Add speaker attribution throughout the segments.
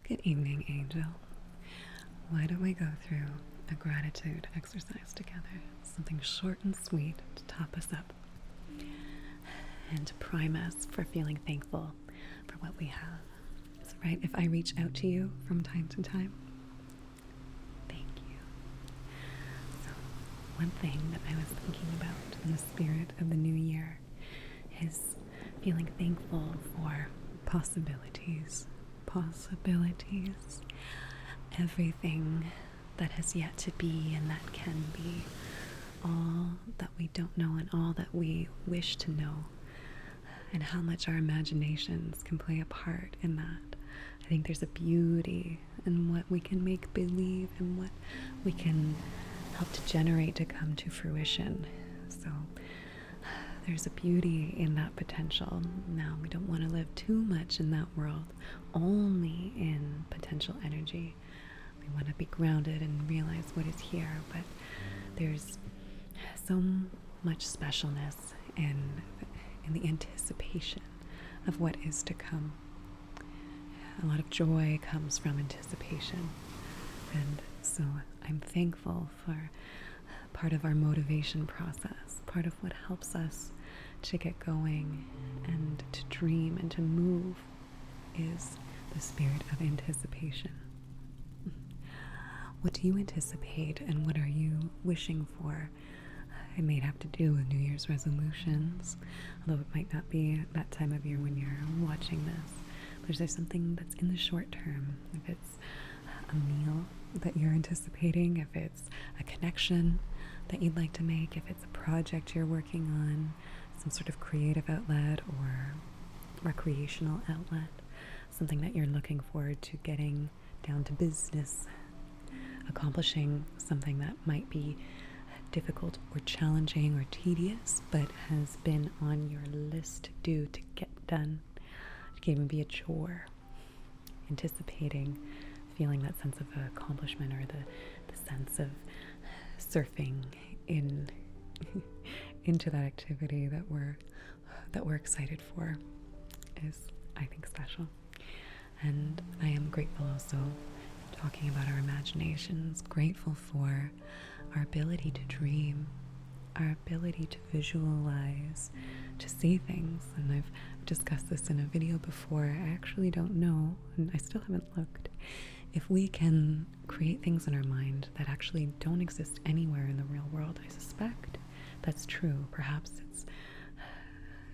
Speaker 1: Good evening, Angel. Why don't we go through a gratitude exercise together? Something short and sweet to top us up and to prime us for feeling thankful for what we have. Is it right if I reach out to you from time to time? Thank you. So, one thing that I was thinking about in the spirit of the new year is feeling thankful for possibilities. Possibilities. Everything that has yet to be and that can be. All that we don't know and all that we wish to know. And how much our imaginations can play a part in that. I think there's a beauty in what we can make believe and what we can help to generate to come to fruition. So there's a beauty in that potential. Now, we don't want to live too much in that world, only in potential energy. We want to be grounded and realize what is here, but there's so much specialness in the anticipation of what is to come. A lot of joy comes from anticipation, and so I'm thankful for part of our motivation process, part of what helps us to get going and to dream and to move is the spirit of anticipation. What do you anticipate and what are you wishing for? It may have to do with New Year's resolutions, although it might not be that time of year when you're watching this. But is there something that's in the short term? If it's a meal that you're anticipating, if it's a connection that you'd like to make, if it's a project you're working on, some sort of creative outlet or recreational outlet, something that you're looking forward to getting down to business, accomplishing something that might be difficult or challenging or tedious, but has been on your list to do to get done. It can even be a chore. Anticipating, feeling that sense of accomplishment or the sense of surfing into that activity that we're excited for is, I think, special. And I am grateful also, talking about our imaginations, grateful for our ability to dream, our ability to visualize, to see things. And I've discussed this in a video before. I actually don't know, and I still haven't looked, if we can create things in our mind that actually don't exist anywhere in the real world. I suspect that's true. Perhaps it's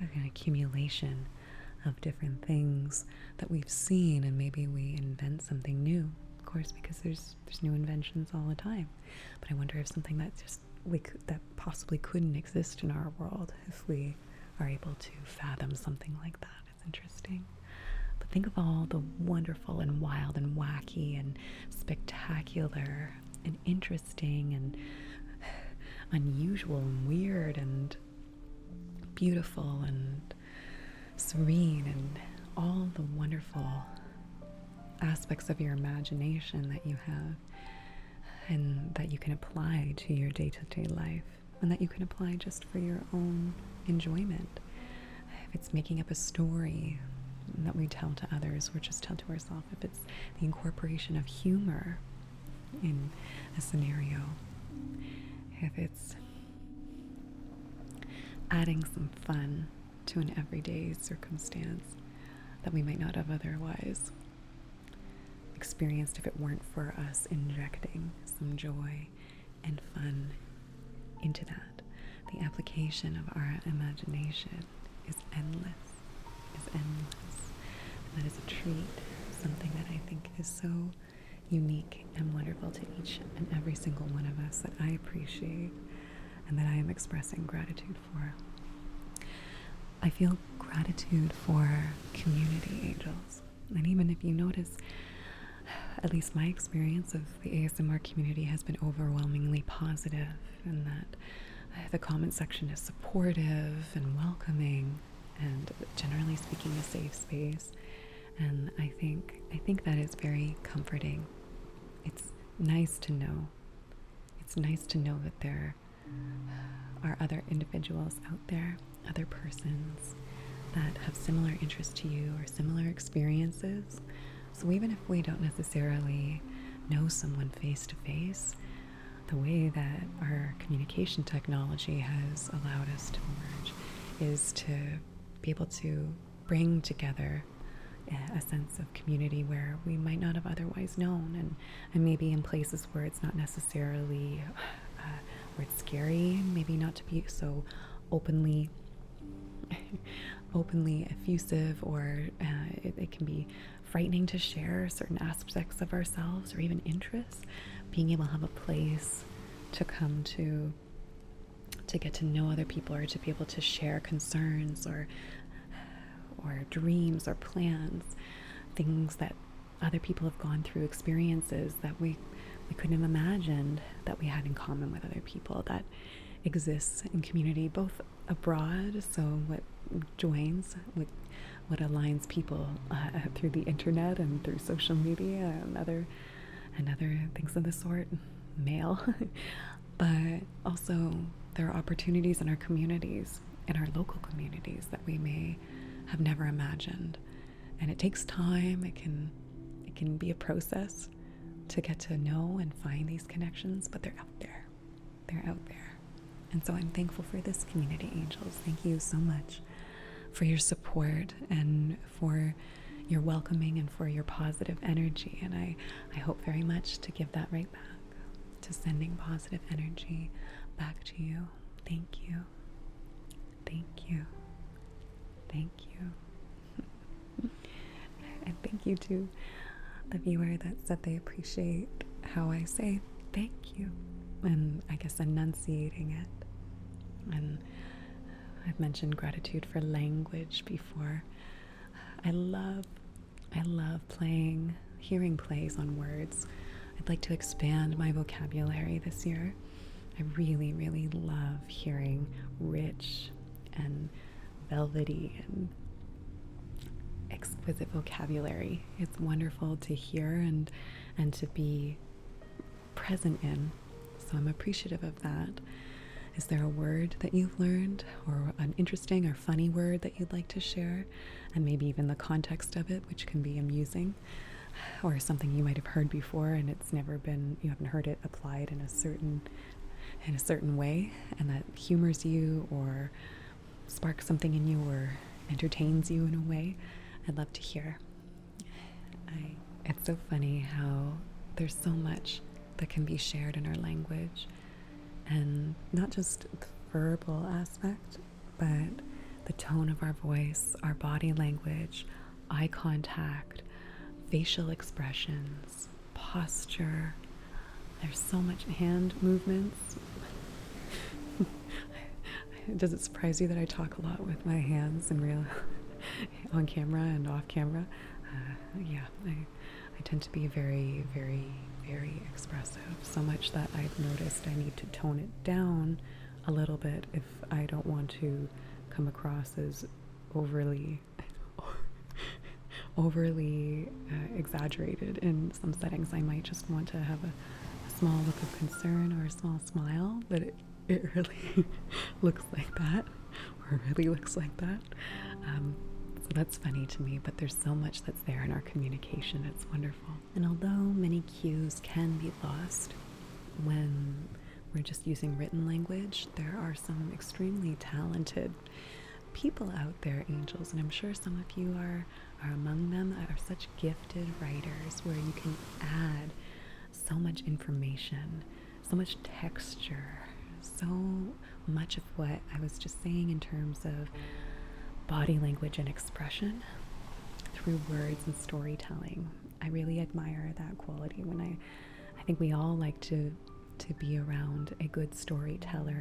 Speaker 1: an accumulation of different things that we've seen, and maybe we invent something new. Of course, because there's new inventions all the time. But I wonder if something that that possibly couldn't exist in our world, if we are able to fathom something like that. It's interesting. But think of all the wonderful and wild and wacky and spectacular and interesting and unusual and weird and beautiful and serene and all the wonderful aspects of your imagination that you have and that you can apply to your day-to-day life and that you can apply just for your own enjoyment. If it's making up a story that we tell to others or just tell to ourselves, if it's the incorporation of humor in a scenario, if it's adding some fun to an everyday circumstance that we might not have otherwise experienced if it weren't for us injecting some joy and fun into that. The application of our imagination is endless. And that is a treat, something that I think is so unique and wonderful to each and every single one of us that I appreciate and that I am expressing gratitude for. I feel gratitude for community, angels. And even if you notice, at least my experience of the ASMR community has been overwhelmingly positive, and that the comment section is supportive and welcoming and generally speaking a safe space. And I think that is very comforting. It's nice to know. It's nice to know that there are other individuals out there, other persons that have similar interests to you or similar experiences, So even if we don't necessarily know someone face to face, the way that our communication technology has allowed us to merge is to be able to bring together a sense of community where we might not have otherwise known, and maybe in places where it's not necessarily where it's scary, maybe not to be so openly effusive, or it can be frightening to share certain aspects of ourselves or even interests. Being able to have a place to come to get to know other people, or to be able to share concerns or dreams or plans, things that other people have gone through, experiences that we couldn't have imagined that we had in common with other people, that exists in community both abroad, so what joins with what aligns people through the internet and through social media and other things of the sort, mail, but also there are opportunities in our communities, in our local communities, that we may have never imagined. And it takes time. It can be a process to get to know and find these connections, but they're out there. They're out there. And so I'm thankful for this community, angels. Thank you so much for your support and for your welcoming and for your positive energy. And I hope very much to give that right back, to sending positive energy back to you. Thank you. Thank you. Thank you. And thank you to the viewer that said they appreciate how I say thank you, and I guess enunciating it. And I've mentioned gratitude for language before. I love hearing plays on words. I'd like to expand my vocabulary this year. I really, really love hearing rich and velvety and exquisite vocabulary. It's wonderful to hear and to be present in. So I'm appreciative of that. Is there a word that you've learned, or an interesting or funny word that you'd like to share? And maybe even the context of it, which can be amusing, or something you might have heard before and you haven't heard it applied in a certain way, and that humors you or sparks something in you or entertains you in a way. I'd love to hear. It's so funny how there's so much that can be shared in our language, and not just the verbal aspect, but the tone of our voice, our body language, eye contact, facial expressions, posture. There's so much hand movements. Does it surprise you that I talk a lot with my hands in real, on camera and off camera? Yeah, I tend to be very, very, very expressive. So much that I've noticed I need to tone it down a little bit if I don't want to come across as overly exaggerated in some settings. I might just want to have a small look of concern or a small smile, but it really looks like that, or really looks like that. So that's funny to me, but there's so much that's there in our communication. It's wonderful. And although many cues can be lost when we're just using written language, there are some extremely talented people out there, angels, and I'm sure some of you are among them, are such gifted writers where you can add so much information, so much texture, so much of what I was just saying in terms of body language and expression through words and storytelling. I really admire that quality. When I think we all like to be around a good storyteller,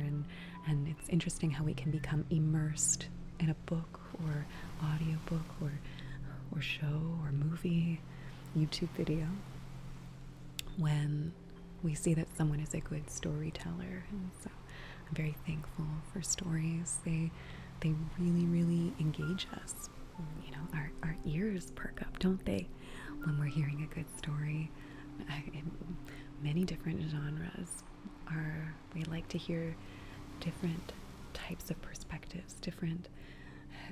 Speaker 1: and it's interesting how we can become immersed in a book or audiobook or show or movie, YouTube video, when we see that someone is a good storyteller. And so I'm very thankful for stories. They really, really engage us. You know, our ears perk up, don't they, when we're hearing a good story. In many different genres, we like to hear different types of perspectives, different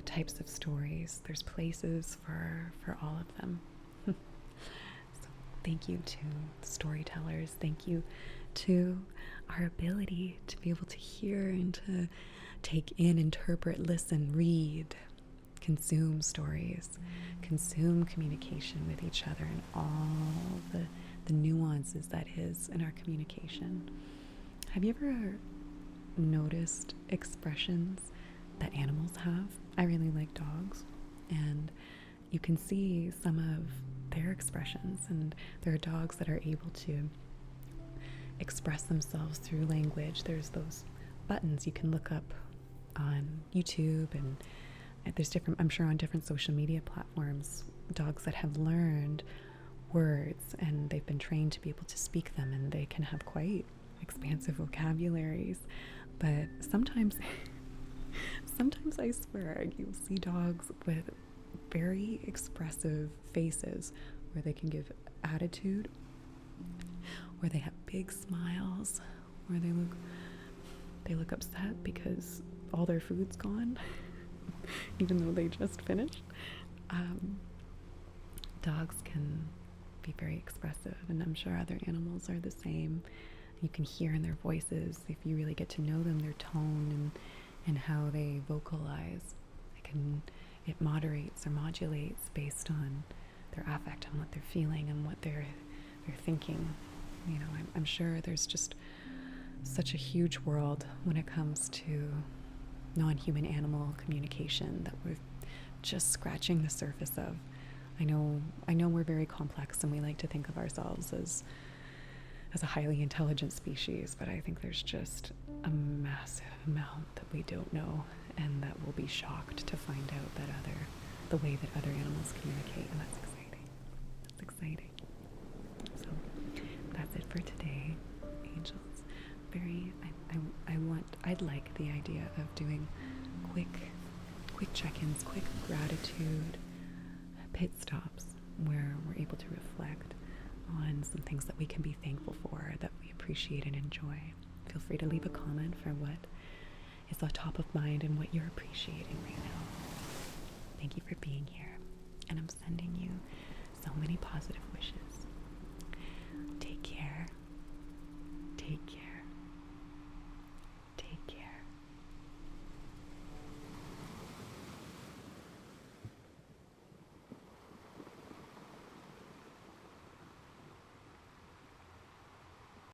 Speaker 1: types of stories. There's places for all of them. Thank you to the storytellers. Thank you to our ability to be able to hear and to take in, interpret, listen, read, consume stories, consume communication with each other, and all the nuances that is in our communication. Have you ever noticed expressions that animals have? I really like dogs, and you can see some of their expressions, and there are dogs that are able to express themselves through language. There's those buttons you can look up on YouTube, and there's different, I'm sure on different social media platforms, dogs that have learned words and they've been trained to be able to speak them, and they can have quite expansive vocabularies. But sometimes I swear you'll see dogs with very expressive faces where they can give attitude, where they have big smiles, where they look upset because all their food's gone even though they just finished. Dogs can be very expressive, and I'm sure other animals are the same. You can hear in their voices, if you really get to know them, their tone and how they vocalize. It moderates or modulates based on their affect and what they're feeling and what they're thinking. You know, I'm sure there's just such a huge world when it comes to non-human animal communication that we're just scratching the surface of. I know we're very complex, and we like to think of ourselves as a highly intelligent species, but I think there's just a massive amount that we don't know, and that we'll be shocked to find out that the way that other animals communicate, and that's exciting. That's exciting. So that's it for today, angels. I'd like the idea of doing quick check-ins, quick gratitude pit stops where we're able to reflect on some things that we can be thankful for, that we appreciate and enjoy. Feel free to leave a comment for what is on top of mind and what you're appreciating right now. Thank you for being here, and I'm sending you so many positive wishes. Take care. Take care.